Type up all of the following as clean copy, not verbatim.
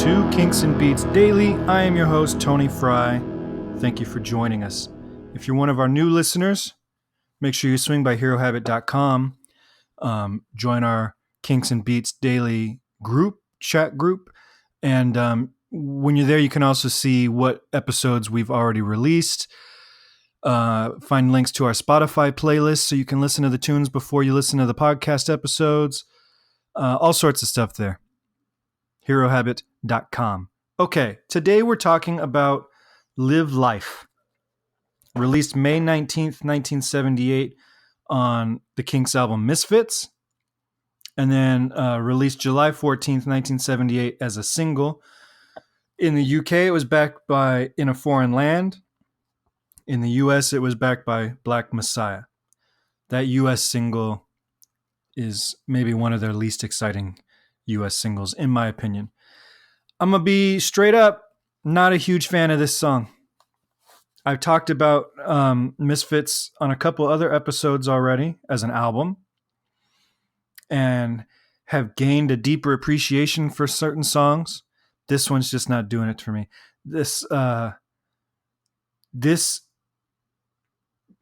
to Kinks and Beats Daily. I am your host, Tony Fry. Thank you for joining us. If you're one of our new listeners, make sure you swing by herohabit.com. Join our Kinks and Beats Daily chat group. And when you're there, you can also see what episodes we've already released. Find links to our Spotify playlist so you can listen to the tunes before you listen to the podcast episodes. All sorts of stuff there. herohabit.com. Okay, today we're talking about Live Life. Released May 19th, 1978 on the Kinks album Misfits. And then released July 14th, 1978 as a single. In the UK, it was backed by In a Foreign Land. In the US, it was backed by Black Messiah. That US single is maybe one of their least exciting US singles, in my opinion. I'm going to be straight up not a huge fan of this song. I've talked about Misfits on a couple other episodes already as an album and have gained a deeper appreciation for certain songs. This one's just not doing it for me. This, and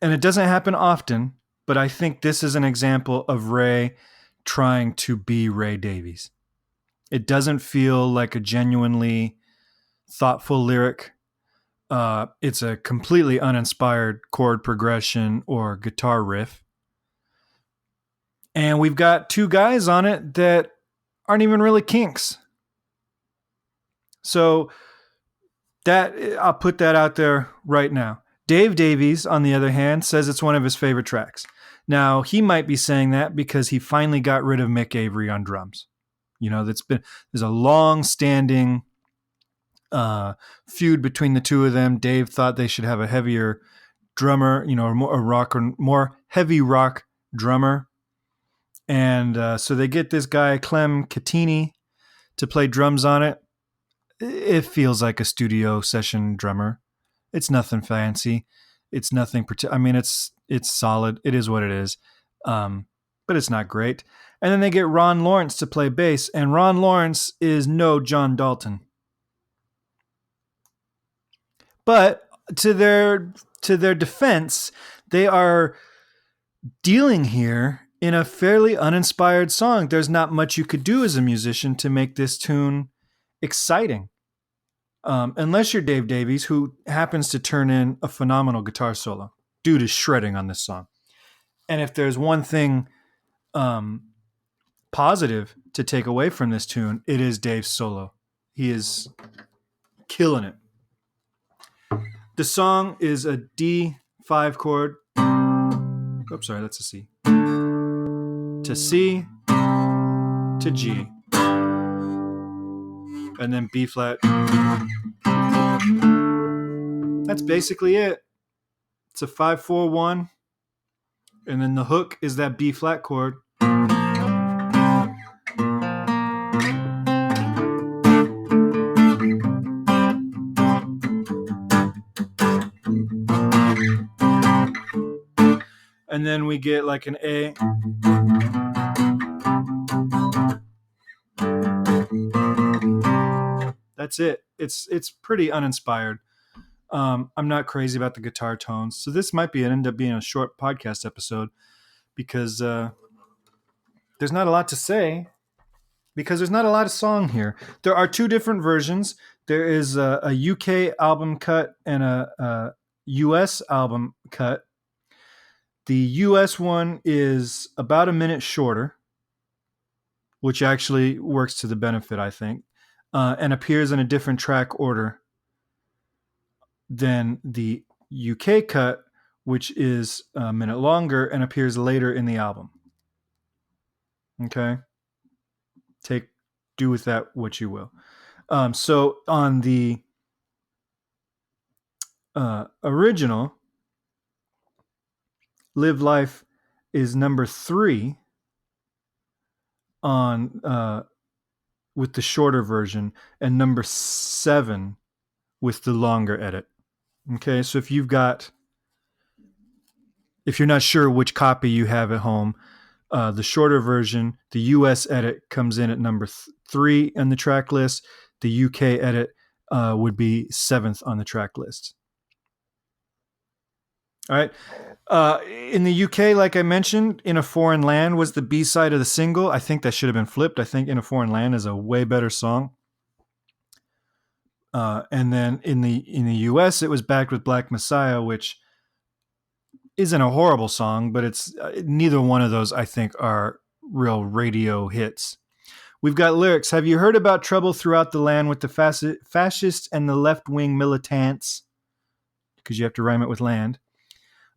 it doesn't happen often, but I think this is an example of Ray trying to be Ray Davies. It doesn't feel like a genuinely thoughtful lyric. It's a completely uninspired chord progression or guitar riff. And we've got two guys on it that aren't even really Kinks. So that I'll put that out there right now. Dave Davies, on the other hand, says it's one of his favorite tracks. Now, he might be saying that because he finally got rid of Mick Avery on drums. You know, there's a long-standing feud between the two of them. Dave thought they should have a heavier drummer, you know, more heavy rock drummer. And so they get this guy, Clem Catini, to play drums on it. It feels like a studio session drummer. It's nothing fancy. It's nothing. It's solid. It is what it is. But it's not great. And then they get Ron Lawrence to play bass, and Ron Lawrence is no John Dalton. But to their defense, they are dealing here in a fairly uninspired song. There's not much you could do as a musician to make this tune exciting. Unless you're Dave Davies, who happens to turn in a phenomenal guitar solo. Dude is shredding on this song. And if there's one thing positive to take away from this tune, it is Dave's solo. He is killing it. The song is a D5 chord. Oops, sorry, that's a C. To C, to G. And then B flat. That's basically it. It's a 5-4-1. And then the hook is that B flat chord. And then we get like an A. That's it. It's pretty uninspired. I'm not crazy about the guitar tones. So this might end up being a short podcast episode because there's not a lot to say because there's not a lot of song here. There are two different versions. There is a UK album cut and a US album cut. The US one is about a minute shorter, which actually works to the benefit, I think, and appears in a different track order than the UK cut, which is a minute longer and appears later in the album. Okay? Do with that what you will. So on the original, Live Life is number 3 on with the shorter version and number 7 with the longer edit. Okay, so if you're not sure which copy you have at home, the shorter version, the US edit, comes in at number 3 on the track list. The UK edit would be 7th on the track list. All right. In the UK, like I mentioned, In a Foreign Land was the B-side of the single. I think that should have been flipped. I think In a Foreign Land is a way better song. And then in the US, it was Backed with Black Messiah, which isn't a horrible song, but it's neither one of those I think are real radio hits. We've got lyrics. Have you heard about trouble throughout the land with the fascists and the left-wing militants? Because you have to rhyme it with land.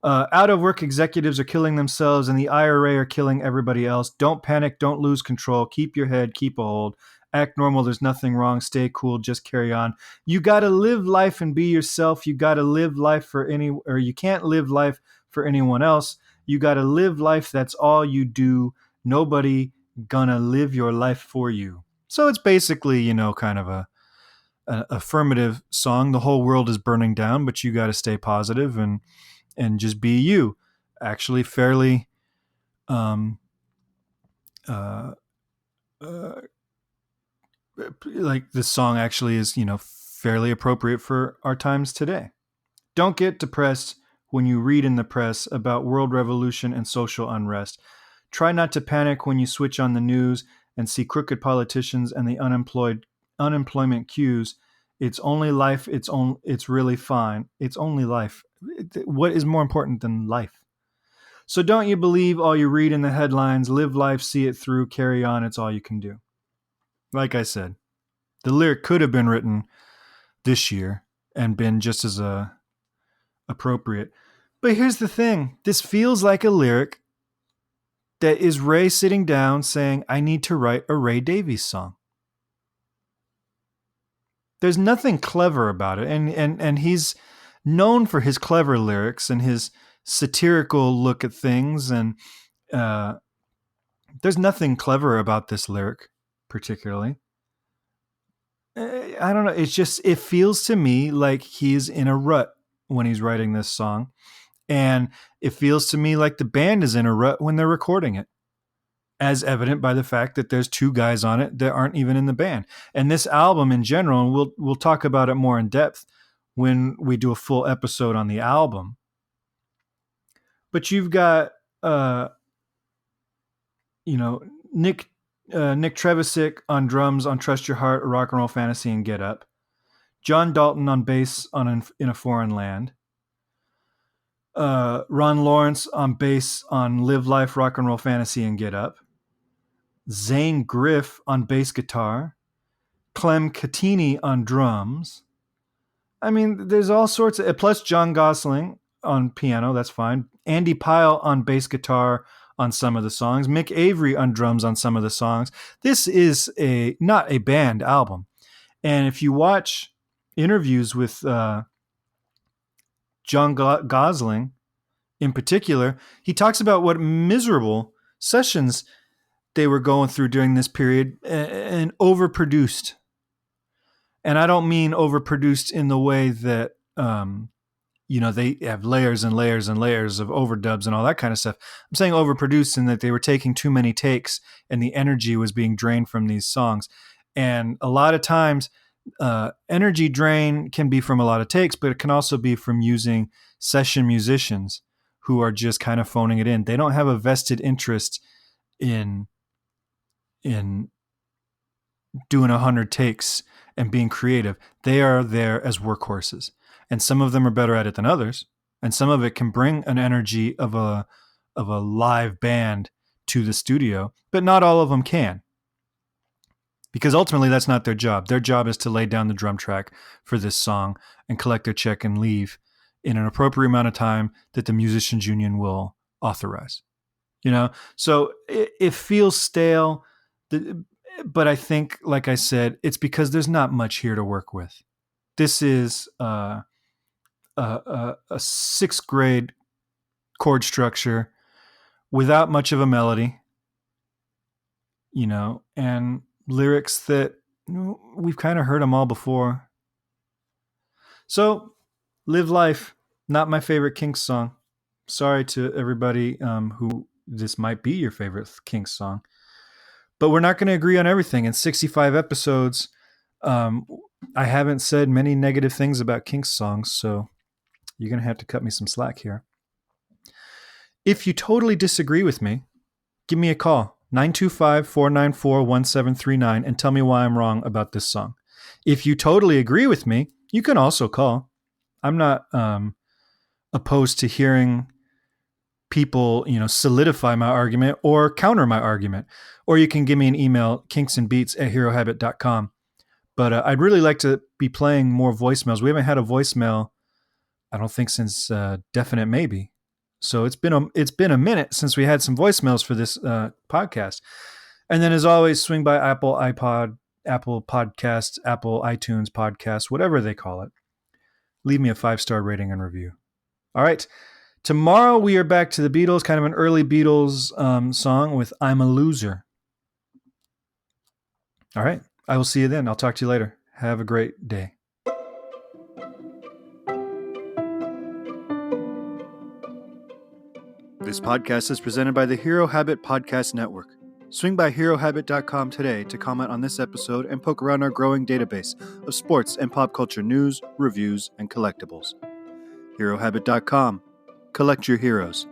Out of work executives are killing themselves and the IRA are killing everybody else. Don't panic. Don't lose control. Keep your head. Keep a hold. Act normal. There's nothing wrong. Stay cool. Just carry on. You got to live life and be yourself. You got to live life for you can't live life for anyone else. You got to live life. That's all you do. Nobody gonna live your life for you. So it's basically, kind of an affirmative song. The whole world is burning down, but you got to stay positive and just be you. Actually, fairly, like this song actually is, fairly appropriate for our times today. Don't get depressed when you read in the press about world revolution and social unrest. Try not to panic when you switch on the news and see crooked politicians and the unemployment queues. It's only life. It's really fine. It's only life. What is more important than life? So don't you believe all you read in the headlines? Live life, see it through, carry on. It's all you can do. Like I said, the lyric could have been written this year and been just as appropriate. But here's the thing. This feels like a lyric that is Ray sitting down saying, I need to write a Ray Davies song. There's nothing clever about it. And he's known for his clever lyrics and his satirical look at things. And there's nothing clever about this lyric, particularly. I don't know. It feels to me like he's in a rut when he's writing this song. And it feels to me like the band is in a rut when they're recording it, as evident by the fact that there's 2 guys on it that aren't even in the band. And this album in general, and we'll talk about it more in depth when we do a full episode on the album. But you've got, Nick Trevisick on drums on Trust Your Heart, Rock and Roll Fantasy, and Get Up. John Dalton on bass on In a Foreign Land. Ron Lawrence on bass on Live Life, Rock and Roll Fantasy, and Get Up. Zane Griff on bass guitar. Clem Catini on drums. I mean, there's all sorts of... Plus John Gosling on piano, that's fine. Andy Pyle on bass guitar on some of the songs. Mick Avery on drums on some of the songs. This is not a band album. And if you watch interviews with John Gosling in particular, he talks about what miserable sessions they were going through during this period and overproduced. And I don't mean overproduced in the way that, they have layers and layers and layers of overdubs and all that kind of stuff. I'm saying overproduced in that they were taking too many takes and the energy was being drained from these songs. And a lot of times, energy drain can be from a lot of takes, but it can also be from using session musicians who are just kind of phoning it in. They don't have a vested interest in doing 100 takes and being creative. They are there as workhorses, and some of them are better at it than others, and some of it can bring an energy of a live band to the studio, but not all of them can, because ultimately that's not their job. Their job is to lay down the drum track for this song and collect their check and leave in an appropriate amount of time that the musicians union will authorize. So it feels stale. But I think, like I said, it's because there's not much here to work with. This is a 6th grade chord structure without much of a melody, and lyrics that we've kind of heard them all before. So, Live Life, not my favorite Kinks song. Sorry to everybody who this might be your favorite Kinks song. But we're not going to agree on everything. In 65 episodes, I haven't said many negative things about Kinks songs, so you're going to have to cut me some slack here. If you totally disagree with me, give me a call, 925-494-1739, and tell me why I'm wrong about this song. If you totally agree with me, you can also call. I'm not opposed to hearing people, solidify my argument or counter my argument. Or you can give me an email, kinksandbeats@herohabit.com. But I'd really like to be playing more voicemails. We haven't had a voicemail, I don't think, since Definite Maybe. So it's been a minute since we had some voicemails for this podcast. And then, as always, swing by Apple iPod, Apple Podcasts, Apple iTunes Podcasts, whatever they call it. Leave me a 5-star rating and review. All right. Tomorrow we are back to the Beatles, kind of an early Beatles song with I'm a Loser. All right. I will see you then. I'll talk to you later. Have a great day. This podcast is presented by the Hero Habit Podcast Network. Swing by HeroHabit.com today to comment on this episode and poke around our growing database of sports and pop culture news, reviews, and collectibles. HeroHabit.com. Collect your heroes.